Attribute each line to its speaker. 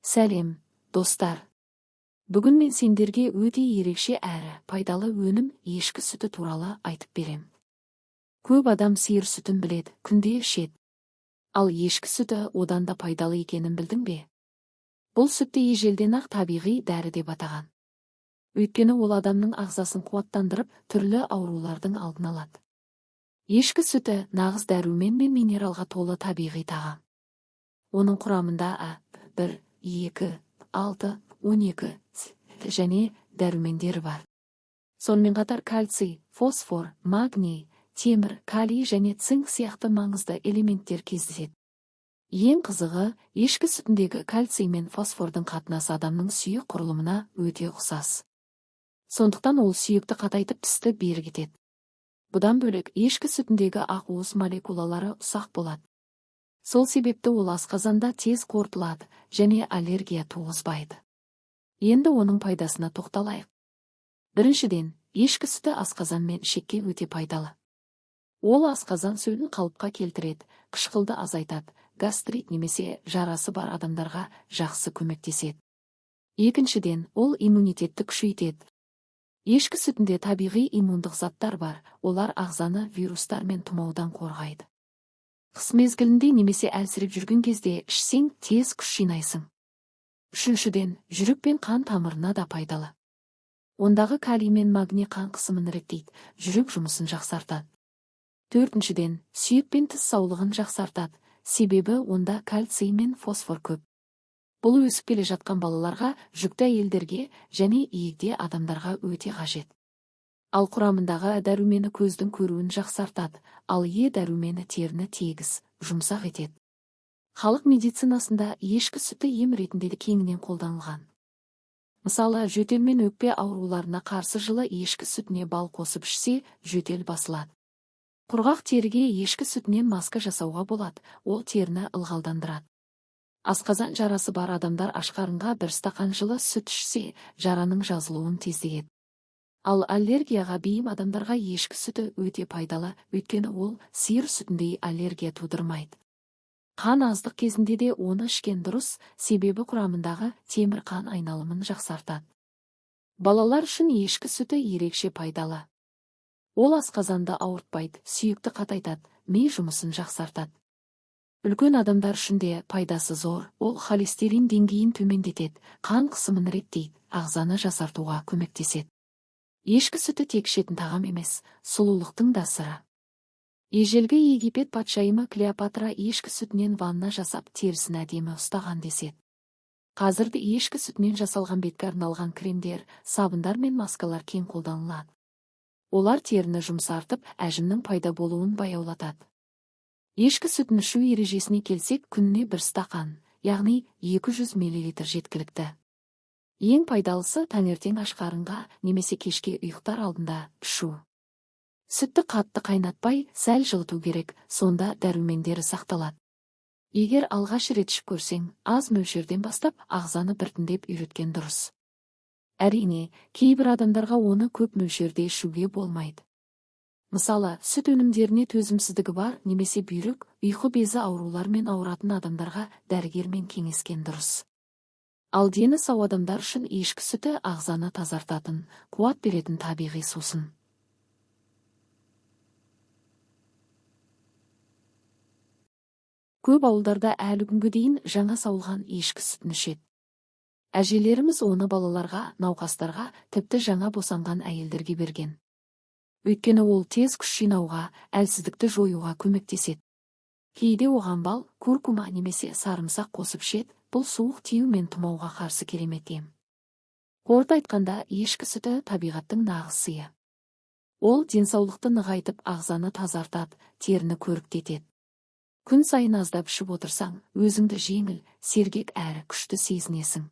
Speaker 1: Сәлем, достар. Бүгін мен сендерге өте ерекше әрі пайдалы өнім ешкі сүті туралы айтып берем. Көп адам сиыр сүтін біледі, күнде ішеді. Ал ешкі сүті одан да пайдалы екенін білдің бе? Бұл сүтті ежелден-ақ табиғи дәрі деп атаған. Өйткені ол адамның ағзасын қуаттандырып, түрлі аурулардың алдын алады. Ешкі сүті нағыз дәрумен мен минералға толы табиғи тағам. Оның құрамында А1, 2, 6, 12 және дәрумендері бар. Сонымен қатар кальций, фосфор, магний, темір, калий және цинк сияқты маңызды элементтер кездеседі. Ең қызығы, ешкі сүтіндегі кальций мен фосфордың қатынасы адамның сүйек құрылымына өте ұқсас. Сондықтан ол сүйекті қатайтып түсті берік етеді. Бұдан бөлек, ешкі сүтіндегі ақуыз молекулалары ұсақ болады. Сол себепті ол асқазанда тез қорытылады және аллергия туғызбайды. Енді оның пайдасына тоқталайық. Біріншіден, ешкі сүті асқазан мен ішекке өте пайдалы. Ол асқазан сөлін қалыпқа келтіреді, қышқылды азайтады, гастрит немесе жарасы бар адамдарға жақсы көмектеседі. Екіншіден, ол иммунитетті күшейтеді. Ешкі сүтінде табиғи иммундық заттар бар, олар ағзаны вирустар мен тұмаудан қорғайды. Қыс мезгілінде немесе әлсіреп жүрген кезде ішсең, тез күш жинайсың. Үшіншіден, жүрек пен қан тамырына да пайдалы. Ондағы калий мен магний қан қысымын реттейді, жүрек жұмысын жақсартады. Төртіншіден, сүйек пен тіс саулығын жақсартады, себебі онда кальций мен фосфор көп. Бұл өсіп келе жатқан балаларға, жүкті әйелдерге және егде адамдарға өте қажет. Ал құрамындағы дәрумені көздің көруін жақсартады, ал дәрумені теріні тегіс, жұмсақ етеді. Халық медицинасында ешкі сүті ем ретінде кеңінен қолданылған. Мысалы, жөтел мен өкпе ауруларына қарсы жылы ешкі сүтіне бал қосып ішсе, жөтел басылады. Құрғақ теріге ешкі сүтінен маска жасауға болады, ол теріні ылғалдандырады. Асқазан жарасы бар адамдар ашқарынға бір стақан жылы сүт ішсе, жараның жазылуын тездетеді. Ал аллергияға бейім адамдарға ешкі сүті өте пайдалы, өйткені ол сиыр сүтіндей аллергия тудырмайды. Қан аздық кезінде де оны ішкен дұрыс, себебі құрамындағы темір қан айналымын жақсартады. Балалар үшін ешкі сүті ерекше пайдалы. Ол асқазанды ауыртпайды, сүйекті қатайтады, ми жұмысын жақсартады. Үлкен адамдар үшін де пайдасы зор, ол холестерин деңгейін төмендетеді, қан қысымын реттейді, ағзаны жасартуға көмектеседі. Ешкі сүті тек ішетін тағам емес, сұлулықтың да сыры. Ежелгі Египет патшайымы Клеопатра ешкі сүтінен ванна жасап, терісін әдемі ұстаған деседі. Қазірде ешкі сүтінен жасалған бетке арналған кремдер, сабындар мен маскалар кең қолданылады. Олар теріні жұмсартып, әжімнің пайда болуын баяулатады. Ешкі сүтін ішу ережесіне келсек, күніне бір стақан, яғни 200 мл жеткілікті. Ең пайдалысы таңертең аш қарынға немесе кешке ұйықтар алдында ішу. Сүтті қатты қайнатпай, сәл жылыту керек, сонда дәрумендері сақталады. Егер алғаш рет ішіп көрсең, аз мөлшерден бастап ағзаны біртіндеп үйреткен дұрыс. Әрине, кейбір адамдарға оны көп мөлшерде ішуге болмайды. Мысалы, сүт өнімдеріне төзімсіздігі бар немесе бүйрек, ұйқы безі аурулармен ауыратын адамдарға дәрігермен кеңескен дұрыс. Ал дені сау адамдар үшін ешкі сүті ағзаны тазартатын, қуат беретін табиғи сусын. Көп ауылдарда әлі күнге дейін жаңа сауылған ешкі сүтін ішеді. Әжелеріміз оны балаларға, науқастарға, тіпті жаңа босанған әйелдерге берген. Өйткені ол тез күш жинауға, әлсіздікті жоюға көмектеседі. Кейде оған бал, куркума немесе сарымсақ қосып ішеді, бұл суық тию мен тұмауға қарсы керемет ем. Қорыта айтқанда, ешкі сүті табиғаттың нағыз сыйы. Ол денсаулықты нығайтып, ағзаны тазартады, теріні көріктетеді. Күн сайын аздап ішіп отырсаң, өзіңді жеңіл, сергек әрі күшті сезінесің.